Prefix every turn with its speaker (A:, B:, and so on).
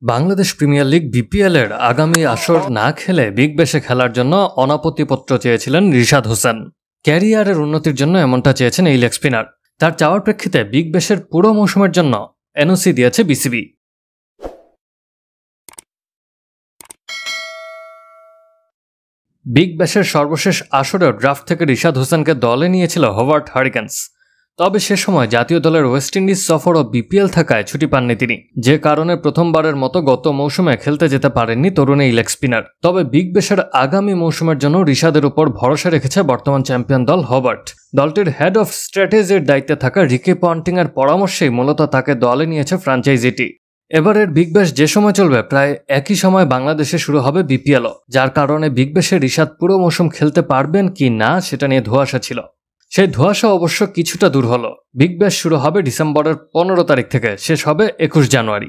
A: Bangladesh premier league BPL এর আগামী আসর না খেলে বিগ ব্যাশে খেলার জন্য অনাপত্তিপত্র চেয়েছিলেন রিশাদ হোসেন। ক্যারিয়ারের উন্নতির জন্য এমনটা চেয়েছেন এই লেগ স্পিনার। তার চাওয়ার প্রেক্ষিতে বিগ ব্যাশের পুরো মৌসুমের জন্য এনওসি দিয়েছে বিসিবি। বিগ ব্যাশের সর্বশেষ আসরেও ড্রাফট থেকে রিশাদ হোসেনকে দলে নিয়েছিল হোভার্ট হারিকেন্স। তবে সে সময় জাতীয় দলের ওয়েস্ট ইন্ডিজ সফর ও বিপিএল থাকায় ছুটি পাননি তিনি, যে কারণে প্রথমবারের মতো গত মৌসুমে খেলতে যেতে পারেননি তরুণ এই লেগ স্পিনার। তবে বিগ ব্যাশের আগামী মৌসুমের জন্য রিশাদের উপর ভরসা রেখেছে বর্তমান চ্যাম্পিয়ন দল হোবার্ট। দলটির হেড অফ স্ট্র্যাটেজির দায়িত্বে থাকা রিকি পন্টিং এর পরামর্শেই মূলত তাকে দলে নিয়েছে ফ্র্যাঞ্চাইজিটি। এবারের বিগ ব্যাশ যে সময় চলবে প্রায় একই সময় বাংলাদেশে শুরু হবে বিপিএলও, যার কারণে বিগ ব্যাশে রিশাদ পুরো মৌসুম খেলতে পারবেন কি না সেটা নিয়ে ধোঁয়াশা ছিল। সেই ধোঁয়াশা অবশ্য কিছুটা দূর হলো। বিগ ব্যাশ শুরু হবে ডিসেম্বরের 15 তারিখ থেকে, শেষ হবে 21 জানুয়ারি।